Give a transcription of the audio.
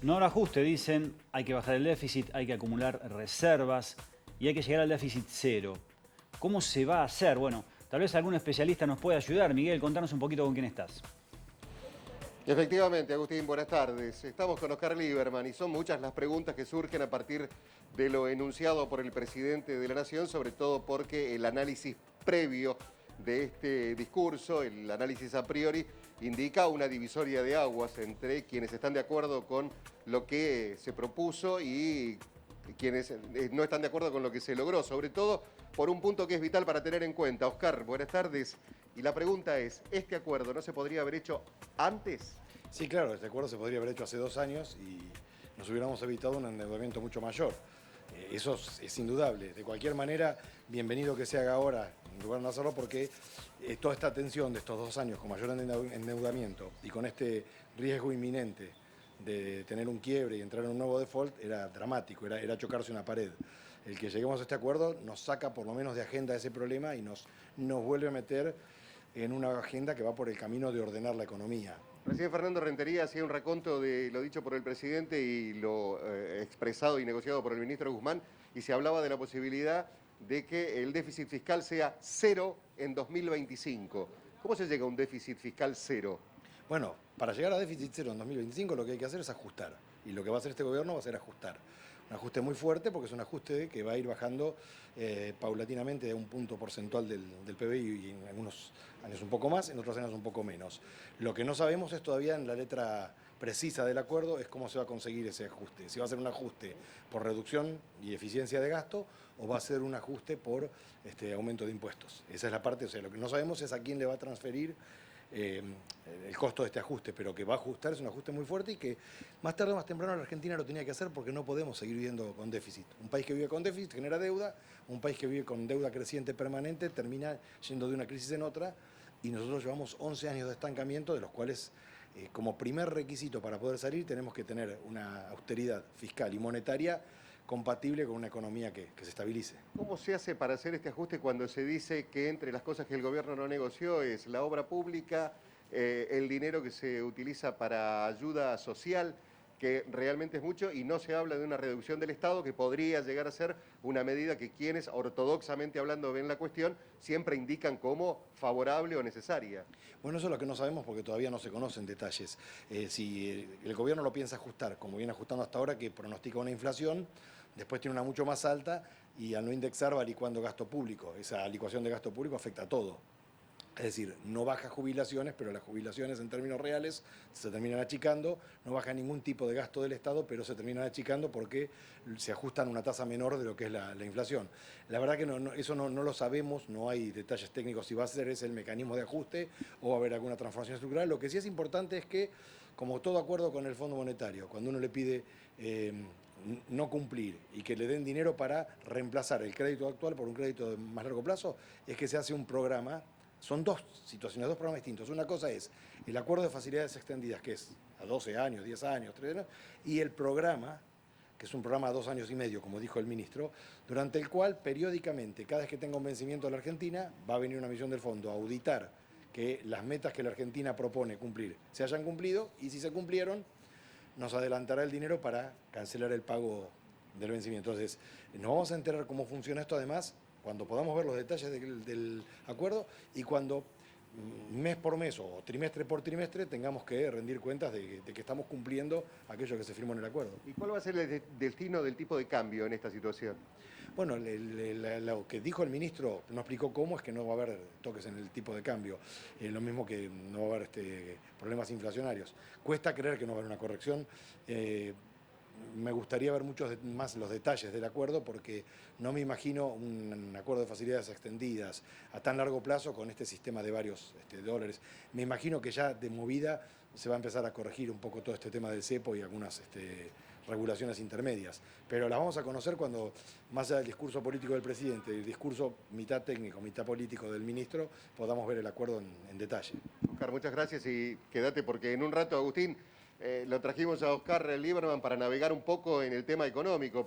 No habrá ajuste, dicen, hay que bajar el déficit, hay que acumular reservas y hay que llegar al déficit cero. ¿Cómo se va a hacer? Bueno, tal vez algún especialista nos pueda ayudar. Miguel, contanos un poquito con quién estás. Efectivamente, Agustín, buenas tardes. Estamos con Oscar Lieberman y son muchas las preguntas que surgen a partir de lo enunciado por el presidente de la Nación, sobre todo porque el análisis previo de este discurso, el análisis a priori, indica una divisoria de aguas entre quienes están de acuerdo con lo que se propuso y quienes no están de acuerdo con lo que se logró, sobre todo por un punto que es vital para tener en cuenta. Oscar, buenas tardes. Y la pregunta es, ¿este acuerdo no se podría haber hecho antes? Sí, claro, este acuerdo se podría haber hecho hace 2 años y nos hubiéramos evitado un endeudamiento mucho mayor. Eso es indudable. De cualquier manera, bienvenido que se haga ahora, en lugar de no hacerlo, porque toda esta tensión de estos 2 años con mayor endeudamiento y con este riesgo inminente de tener un quiebre y entrar en un nuevo default era dramático, era chocarse una pared. El que lleguemos a este acuerdo nos saca por lo menos de agenda ese problema y nos vuelve a meter en una agenda que va por el camino de ordenar la economía. Recién Fernando Rentería hacía un raconto de lo dicho por el presidente y lo expresado y negociado por el ministro Guzmán, y se hablaba de la posibilidad de que el déficit fiscal sea cero en 2025. ¿Cómo se llega a un déficit fiscal cero? Bueno, para llegar a déficit cero en 2025 lo que hay que hacer es ajustar. Y lo que va a hacer este gobierno va a ser ajustar. Un ajuste muy fuerte porque es un ajuste que va a ir bajando paulatinamente de un punto porcentual del PBI y en algunos años un poco más, en otros años un poco menos. Lo que no sabemos es todavía en la letra precisa del acuerdo es cómo se va a conseguir ese ajuste. Si va a ser un ajuste por reducción y eficiencia de gasto o va a ser un ajuste por aumento de impuestos. Esa es la parte, o sea, lo que no sabemos es a quién le va a transferir el costo de este ajuste, pero que va a ajustar, es un ajuste muy fuerte y que más tarde o más temprano la Argentina lo tenía que hacer porque no podemos seguir viviendo con déficit. Un país que vive con déficit genera deuda, un país que vive con deuda creciente permanente termina yendo de una crisis en otra y nosotros llevamos 11 años de estancamiento, de los cuales como primer requisito para poder salir tenemos que tener una austeridad fiscal y monetaria compatible con una economía que se estabilice. ¿Cómo se hace para hacer este ajuste cuando se dice que entre las cosas que el gobierno no negoció es la obra pública, el dinero que se utiliza para ayuda social, que realmente es mucho, y no se habla de una reducción del Estado que podría llegar a ser una medida que quienes ortodoxamente hablando ven la cuestión siempre indican como favorable o necesaria? Bueno, eso es lo que no sabemos porque todavía no se conocen detalles. Si el gobierno lo piensa ajustar, como viene ajustando hasta ahora, que pronostica una inflación, después tiene una mucho más alta y al no indexar va licuando gasto público. Esa licuación de gasto público afecta a todo. Es decir, no baja jubilaciones, pero las jubilaciones en términos reales se terminan achicando, no baja ningún tipo de gasto del Estado, pero se terminan achicando porque se ajustan a una tasa menor de lo que es la inflación. La verdad que eso no lo sabemos, no hay detalles técnicos si va a ser ese el mecanismo de ajuste o va a haber alguna transformación estructural. Lo que sí es importante es que, como todo acuerdo con el Fondo Monetario, cuando uno le pide no cumplir y que le den dinero para reemplazar el crédito actual por un crédito de más largo plazo, es que se hace un programa. Son dos situaciones, dos programas distintos. Una cosa es el acuerdo de facilidades extendidas, que es a 12 años, 10 años, 3 años, y el programa, que es un programa a 2 años y medio, como dijo el ministro, durante el cual periódicamente, cada vez que tenga un vencimiento de la Argentina, va a venir una misión del fondo a auditar que las metas que la Argentina propone cumplir se hayan cumplido, y si se cumplieron, nos adelantará el dinero para cancelar el pago del vencimiento. Entonces, nos vamos a enterar cómo funciona esto además cuando podamos ver los detalles del acuerdo y cuando mes por mes o trimestre por trimestre tengamos que rendir cuentas de que estamos cumpliendo aquello que se firmó en el acuerdo. ¿Y cuál va a ser el destino del tipo de cambio en esta situación? Bueno, lo que dijo el ministro, no explicó cómo, es que no va a haber toques en el tipo de cambio. Lo mismo que no va a haber problemas inflacionarios. Cuesta creer que no va a haber una corrección. Me gustaría ver muchos más los detalles del acuerdo porque no me imagino un acuerdo de facilidades extendidas a tan largo plazo con este sistema de varios dólares. Me imagino que ya de movida se va a empezar a corregir un poco todo este tema del cepo y algunas regulaciones intermedias. Pero las vamos a conocer cuando, más allá del discurso político del presidente y el discurso mitad técnico, mitad político del ministro, podamos ver el acuerdo en detalle. Oscar, muchas gracias y quédate porque en un rato, Agustín, lo trajimos a Oscar Lieberman para navegar un poco en el tema económico.